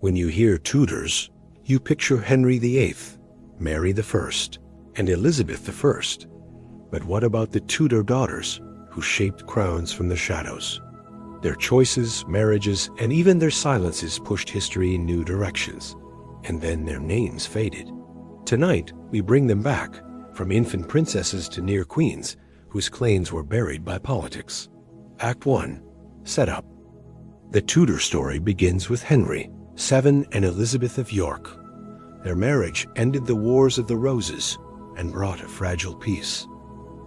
When you hear Tudors, you picture Henry VIII, Mary I, and Elizabeth I. But what about the Tudor daughters who shaped crowns from the shadows? Their choices, marriages, and even their silences pushed history in new directions, and then their names faded. Tonight, we bring them back, from infant princesses to near queens, whose claims were buried by politics. Act 1. Setup. The Tudor story begins with Henry VII and Elizabeth of York. Their marriage ended the Wars of the Roses and brought a fragile peace.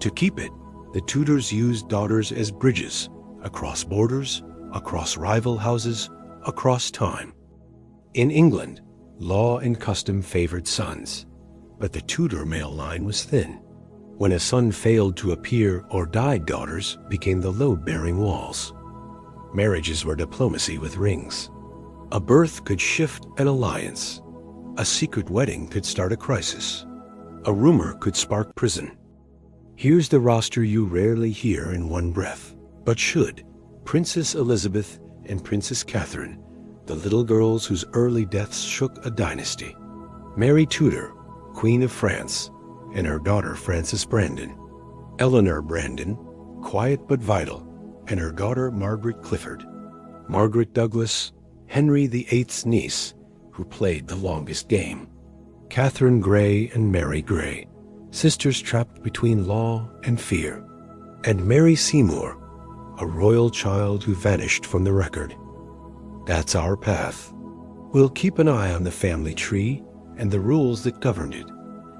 To keep it, the Tudors used daughters as bridges, across borders, across rival houses, across time. In England, law and custom favored sons, but the Tudor male line was thin. When a son failed to appear or died, daughters became the load-bearing walls. Marriages were diplomacy with rings. A birth could shift an alliance. A secret wedding could start a crisis. A rumor could spark prison. Here's the roster you rarely hear in one breath, but should. Princess Elizabeth and Princess Katherine, the little girls whose early deaths shook a dynasty. Mary Tudor, Queen of France, and her daughter Frances Brandon. Eleanor Brandon, quiet but vital, and her daughter Margaret Clifford. Margaret Douglas, Henry VIII's niece, who played the longest game. Catherine Grey and Mary Grey, sisters trapped between law and fear. And Mary Seymour, a royal child who vanished from the record. That's our path. We'll keep an eye on the family tree and the rules that governed it,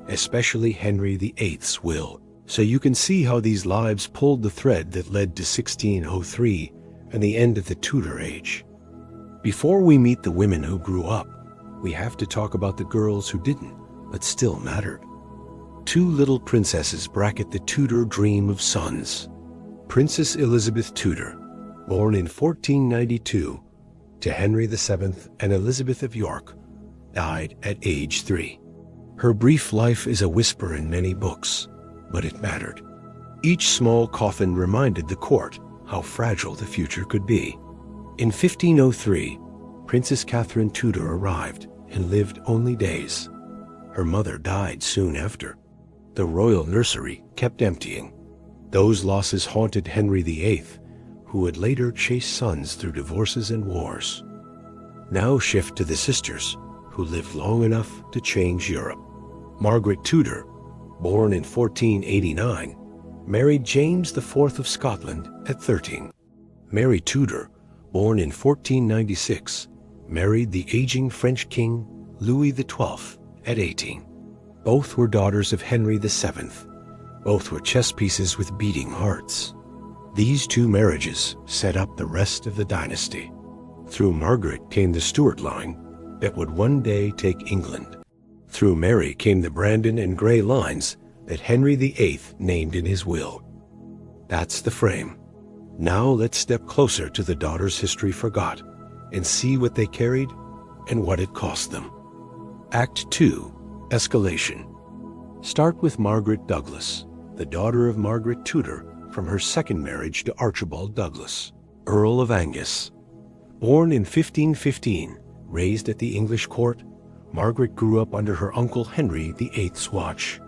especially Henry VIII's will, so you can see how these lives pulled the thread that led to 1603 and the end of the Tudor age. Before we meet the women who grew up, we have to talk about the girls who didn't, but still mattered. Two little princesses bracket the Tudor dream of sons. Princess Elizabeth Tudor, born in 1492 to Henry VII and Elizabeth of York, died at age 3. Her brief life is a whisper in many books, but it mattered. Each small coffin reminded the court how fragile the future could be. In 1503, Princess Katherine Tudor arrived and lived only days. Her mother died soon after. The royal nursery kept emptying. Those losses haunted Henry VIII, who would later chase sons through divorces and wars. Now shift to the sisters, who lived long enough to change Europe. Margaret Tudor, born in 1489, married James IV of Scotland at 13. Mary Tudor, born in 1496, married the aging French king Louis XII at 18. Both were daughters of Henry VII. Both were chess pieces with beating hearts. These two marriages set up the rest of the dynasty. Through Margaret came the Stuart line that would one day take England. Through Mary came the Brandon and Grey lines that Henry VIII named in his will. That's the frame. Now let's step closer to the daughters history forgot and see what they carried and what it cost them. Act 2. Escalation. Start with Margaret Douglas, the daughter of Margaret Tudor from her second marriage to Archibald Douglas, Earl of Angus. Born in 1515, raised at the English court, Margaret grew up under her uncle Henry VIII's watch.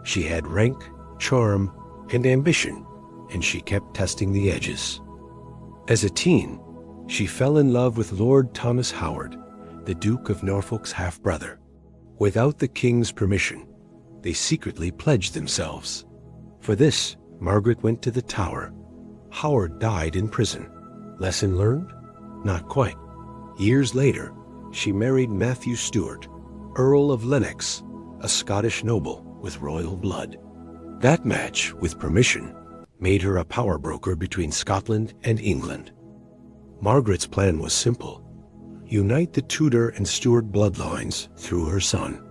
She had rank, charm, and ambition, and she kept testing the edges. As a teen, she fell in love with Lord Thomas Howard, the Duke of Norfolk's half-brother. Without the king's permission, they secretly pledged themselves. For this, Margaret went to the Tower. Howard died in prison. Lesson learned? Not quite. Years later, she married Matthew Stuart, Earl of Lennox, a Scottish noble with royal blood. That match, with permission, made her a power broker between Scotland and England. Margaret's plan was simple: unite the Tudor and Stuart bloodlines through her son.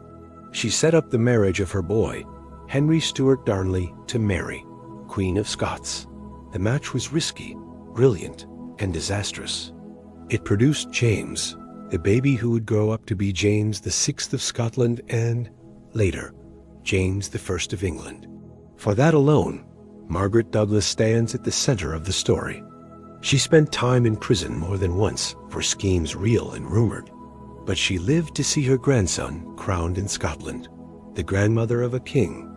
She set up the marriage of her boy, Henry Stuart Darnley, to Mary, Queen of Scots. The match was risky, brilliant, and disastrous. It produced James, the baby who would grow up to be James VI of Scotland and, later, James I of England. For that alone, Margaret Douglas stands at the center of the story. She spent time in prison more than once for schemes real and rumored. but she lived to see her grandson crowned in Scotland, the grandmother of a king,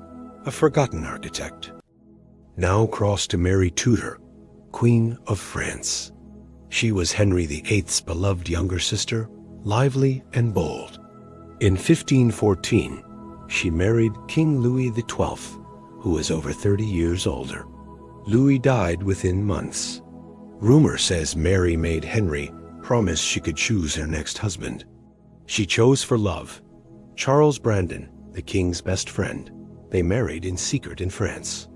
a forgotten architect. Now cross to Mary Tudor, Queen of France. She was Henry VIII's beloved younger sister, lively and bold. In 1514, she married King Louis XII, who was over 30 years older. Louis died within months. Rumor says Mary made Henry promise she could choose her next husband. She chose for love Charles Brandon, the king's best friend. They married in secret in France.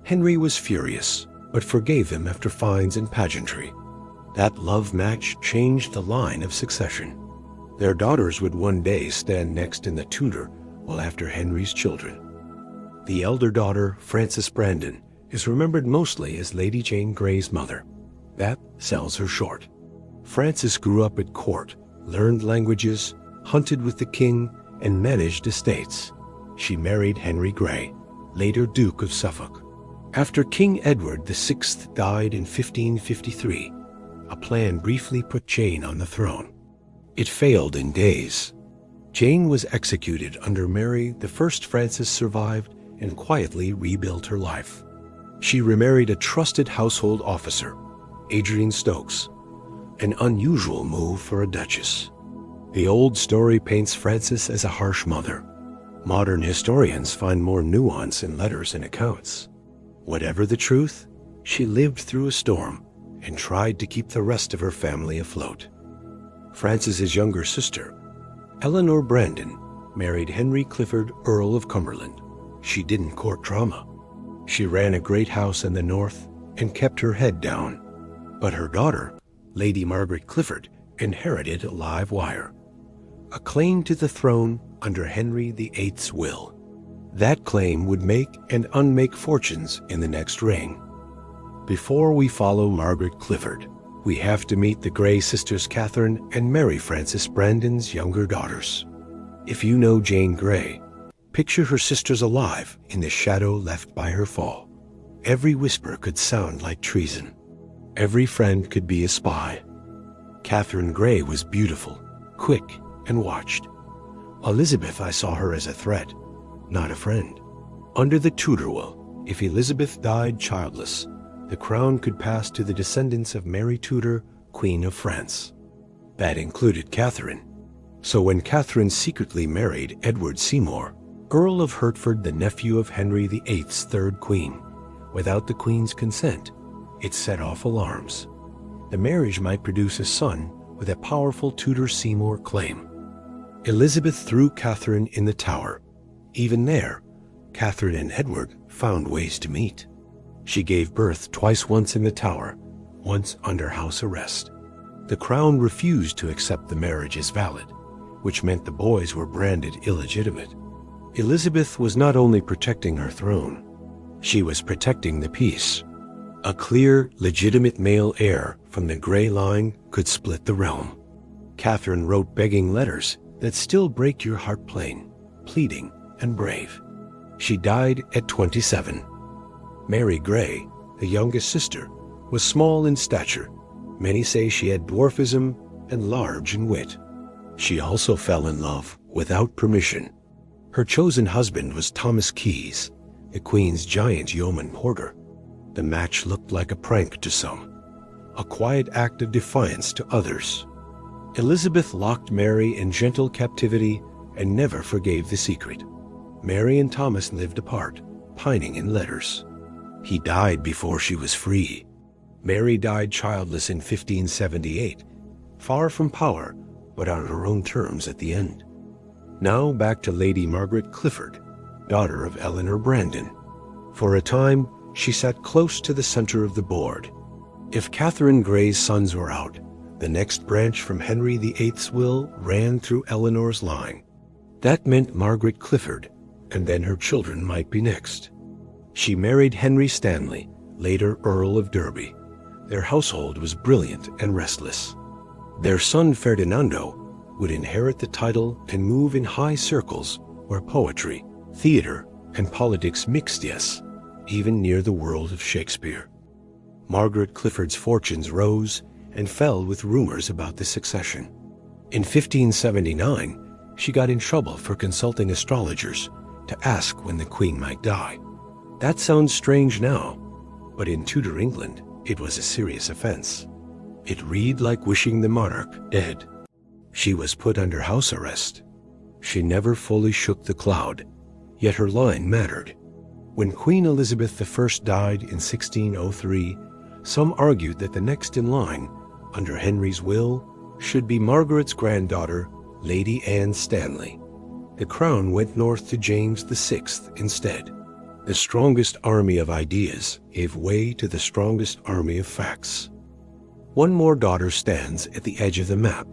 Henry was furious, but forgave him after fines and pageantry. That love match changed the line of succession. Their daughters would one day stand next in the Tudor, while after Henry's children. The elder daughter, Frances Brandon, is remembered mostly as Lady Jane Grey's mother. That sells her short. Frances grew up at court, learned languages, hunted with the king, and managed estates. She married Henry Grey, later Duke of Suffolk. After King Edward VI died in 1553, a plan briefly put Jane on the throne. It failed in days. Jane was executed under Mary. The first Frances survived and quietly rebuilt her life. She remarried a trusted household officer, Adrian Stokes, an unusual move for a duchess. The old story paints Frances as a harsh mother. Modern historians find more nuance in letters and accounts. Whatever the truth, she lived through a storm and tried to keep the rest of her family afloat. Frances's younger sister, Eleanor Brandon, married Henry Clifford, Earl of Cumberland. She didn't court drama. She ran a great house in the north and kept her head down. But her daughter, Lady Margaret Clifford, inherited a live wire, a claim to the throne under Henry VIII's will. That claim would make and unmake fortunes in the next reign. Before we follow Margaret Clifford, we have to meet the Grey sisters Katherine and Mary Frances Brandon's younger daughters. If you know Jane Grey, picture her sisters alive in the shadow left by her fall. Every whisper could sound like treason. Every friend could be a spy. Catherine Grey was beautiful, quick, and watched. Elizabeth, I saw her as a threat, not a friend. Under the Tudor will, if Elizabeth died childless, the crown could pass to the descendants of Mary Tudor, Queen of France. That included Katherine. So when Katherine secretly married Edward Seymour, Earl of Hertford, the nephew of Henry VIII's third queen, without the Queen's consent, it set off alarms. The marriage might produce a son with a powerful Tudor Seymour claim. Elizabeth threw Katherine in the Tower. Even there, Katherine and Edward found ways to meet. She gave birth twice, once in the Tower, once under house arrest. The Crown refused to accept the marriage as valid, which meant the boys were branded illegitimate. Elizabeth was not only protecting her throne, she was protecting the peace. A clear, legitimate male heir from the Grey line could split the realm. Katherine wrote begging letters that still break your heart plain, pleading and brave. She died at 27. Mary Grey, the youngest sister, was small in stature. Many say she had dwarfism and large in wit. She also fell in love without permission. Her chosen husband was Thomas Keyes, the Queen's giant yeoman porter. The match looked like a prank to some, a quiet act of defiance to others. Elizabeth locked Mary in gentle captivity and never forgave the secret. Mary and Thomas lived apart, pining in letters. He died before she was free. Mary died childless in 1578, far from power, but on her own terms at the end. Now back to Lady Margaret Clifford, daughter of Eleanor Brandon. For a time, she sat close to the center of the board. If Catherine Grey's sons were out, the next branch from Henry VIII's will ran through Eleanor's line. That meant Margaret Clifford, and then her children might be next. She married Henry Stanley, later Earl of Derby. Their household was brilliant and restless. Their son Ferdinando would inherit the title and move in high circles where poetry, theater, and politics mixed, yes, even near the world of Shakespeare. Margaret Clifford's fortunes rose and fell with rumors about the succession. In 1579, she got in trouble for consulting astrologers to ask when the queen might die. That sounds strange now, but in Tudor England, it was a serious offense. It read like wishing the monarch dead. She was put under house arrest. She never fully shook the cloud, yet her line mattered. When Queen Elizabeth I died in 1603, some argued that the next in line, under Henry's will, should be Margaret's granddaughter, Lady Anne Stanley. The crown went north to James VI instead. The strongest army of ideas gave way to the strongest army of facts. One more daughter stands at the edge of the map,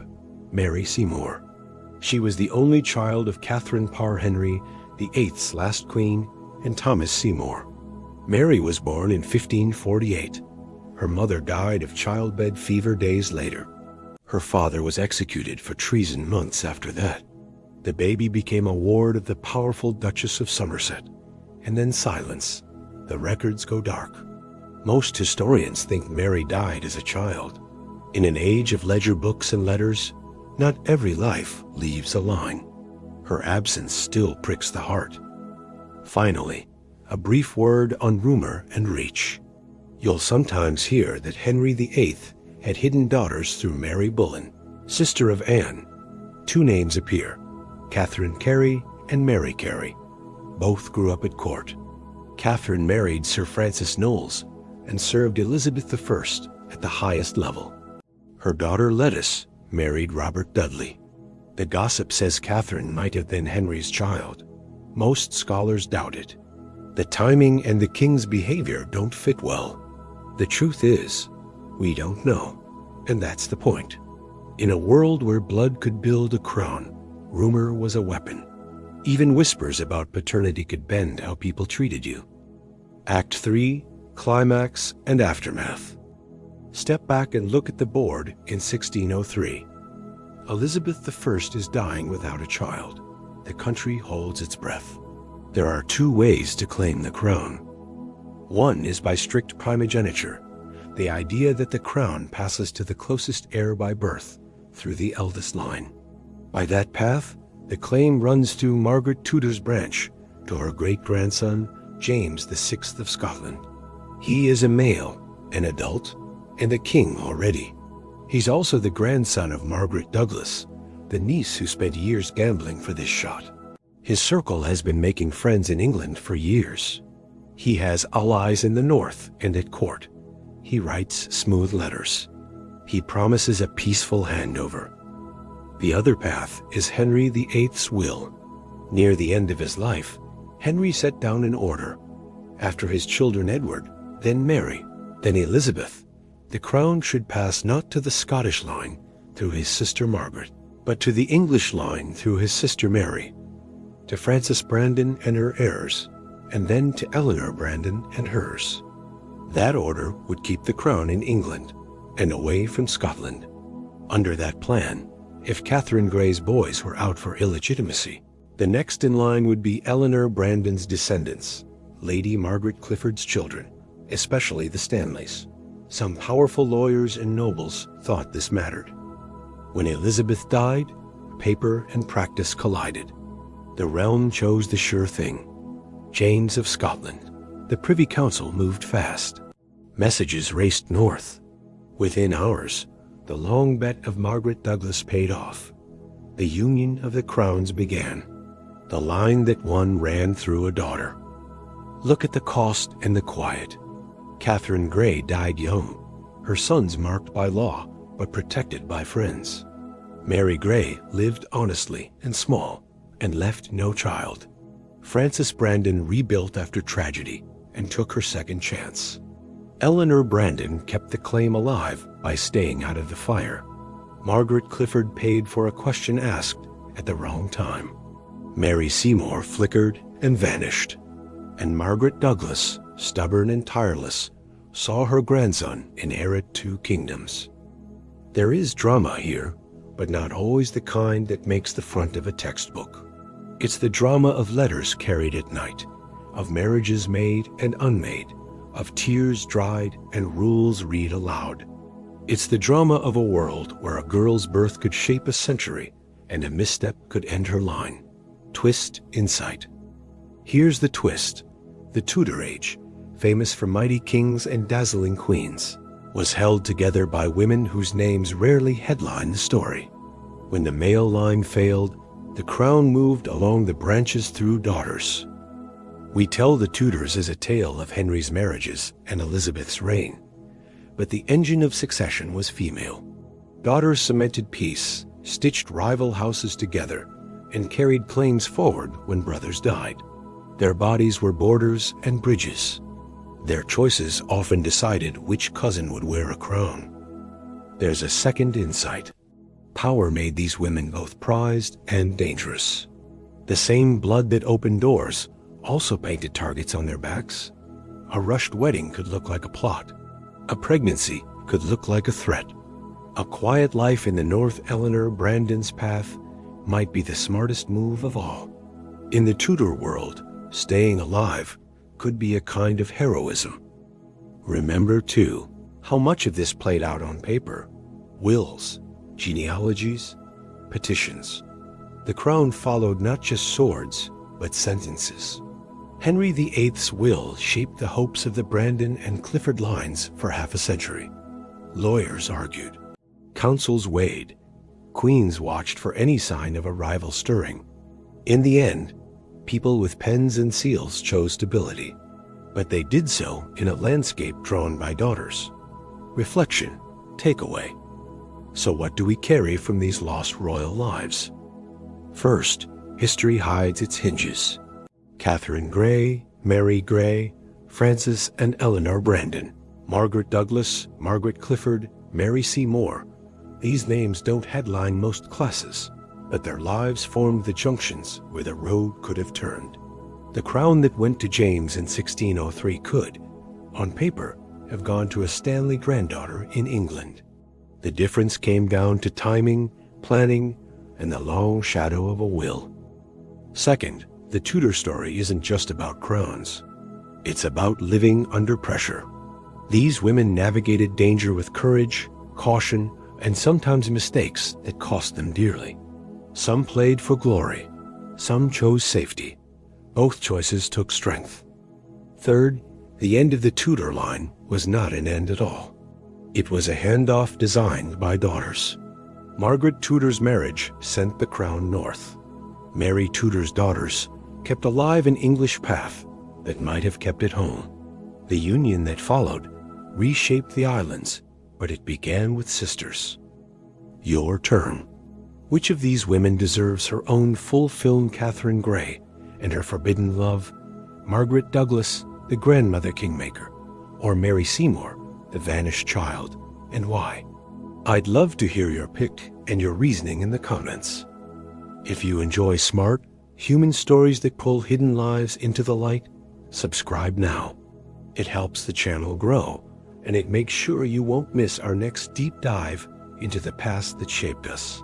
Mary Seymour. She was the only child of Katherine Parr Henry VIII's last queen and Thomas Seymour. Mary was born in 1548. Her mother died of childbed fever days later. Her father was executed for treason months after that. The baby became a ward of the powerful Duchess of Somerset. And then silence. The records go dark. Most historians think Mary died as a child. In an age of ledger books and letters, not every life leaves a line. Her absence still pricks the heart. Finally, a brief word on rumor and reach. You'll sometimes hear that Henry VIII had hidden daughters through Mary Bullen, sister of Anne. Two names appear, Catherine Carey and Mary Carey. Both grew up at court. Catherine married Sir Francis Knowles and served Elizabeth I at the highest level. Her daughter Lettice married Robert Dudley. The gossip says Catherine might have been Henry's child. Most scholars doubt it. The timing and the king's behavior don't fit well. The truth is, we don't know, and that's the point. In a world where blood could build a crown, rumor was a weapon. Even whispers about paternity could bend how people treated you. Act 3, Climax and Aftermath. Step back and look at the board in 1603. Elizabeth I is dying without a child. The country holds its breath. There are two ways to claim the crown. One is by strict primogeniture, the idea that the crown passes to the closest heir by birth through the eldest line. By that path, the claim runs through Margaret Tudor's branch to her great-grandson, James VI of Scotland. He is a male, an adult, and a king already. He's also the grandson of Margaret Douglas, the niece who spent years gambling for this shot. His circle has been making friends in England for years. He has allies in the north and at court. He writes smooth letters. He promises a peaceful handover. The other path is Henry VIII's will. Near the end of his life, Henry set down an order. After his children Edward, then Mary, then Elizabeth, the crown should pass not to the Scottish line through his sister Margaret, but to the English line through his sister Mary, to Frances Brandon and her heirs, and then to Eleanor Brandon and hers. That order would keep the crown in England and away from Scotland. Under that plan, if Catherine Grey's boys were out for illegitimacy, the next in line would be Eleanor Brandon's descendants, Lady Margaret Clifford's children, especially the Stanleys. Some powerful lawyers and nobles thought this mattered. When Elizabeth died, paper and practice collided. The realm chose the sure thing. James of Scotland. The Privy Council moved fast. Messages raced north. Within hours, the long bet of Margaret Douglas paid off. The union of the crowns began. The line that one ran through a daughter. Look at the cost and the quiet. Catherine Grey died young, her sons marked by law, but protected by friends. Mary Grey lived honestly and small, and left no child. Frances Brandon rebuilt after tragedy and took her second chance. Eleanor Brandon kept the claim alive by staying out of the fire. Margaret Clifford paid for a question asked at the wrong time. Mary Seymour flickered and vanished. And Margaret Douglas, stubborn and tireless, saw her grandson inherit 2 kingdoms. There is drama here, but not always the kind that makes the front of a textbook. It's the drama of letters carried at night, of marriages made and unmade, of tears dried and rules read aloud. It's the drama of a world where a girl's birth could shape a century and a misstep could end her line. Twist Insight. Here's the twist. The Tudor age, famous for mighty kings and dazzling queens, was held together by women whose names rarely headline the story. When the male line failed, the crown moved along the branches through daughters. We tell the Tudors as a tale of Henry's marriages and Elizabeth's reign, but the engine of succession was female. Daughters cemented peace, stitched rival houses together, and carried claims forward when brothers died. Their bodies were borders and bridges. Their choices often decided which cousin would wear a crown. There's a second insight. Power made these women both prized and dangerous. The same blood that opened doors also painted targets on their backs. A rushed wedding could look like a plot. A pregnancy could look like a threat. A quiet life in the North Eleanor Brandon's path might be the smartest move of all. In the Tudor world, staying alive could be a kind of heroism. Remember, too, how much of this played out on paper. Wills, genealogies, petitions. The crown followed not just swords, but sentences. Henry VIII's will shaped the hopes of the Brandon and Clifford lines for half a century. Lawyers argued. Councils weighed. Queens watched for any sign of a rival stirring. In the end, people with pens and seals chose stability, but they did so in a landscape drawn by daughters. Reflection, takeaway. So what do we carry from these lost royal lives? First, history hides its hinges. Katherine Grey, Mary Grey, Frances and Eleanor Brandon, Margaret Douglas, Margaret Clifford, Mary Seymour. These names don't headline most classes, but their lives formed the junctions where the road could have turned. The crown that went to James in 1603 could, on paper, have gone to a Stanley granddaughter in England. The difference came down to timing, planning, and the long shadow of a will. Second, the Tudor story isn't just about crowns. It's about living under pressure. These women navigated danger with courage, caution, and sometimes mistakes that cost them dearly. Some played for glory. Some chose safety. Both choices took strength. Third, the end of the Tudor line was not an end at all. It was a handoff designed by daughters. Margaret Tudor's marriage sent the crown north. Mary Tudor's daughters kept alive an English path that might have kept it home. The union that followed reshaped the islands, but it began with sisters. Your turn. Which of these women deserves her own full-film Katherine Grey and her forbidden love, Margaret Douglas, the grandmother kingmaker, or Mary Seymour, the vanished child, and why? I'd love to hear your pick and your reasoning in the comments. If you enjoy smart, human stories that pull hidden lives into the light, subscribe now. It helps the channel grow, and it makes sure you won't miss our next deep dive into the past that shaped us.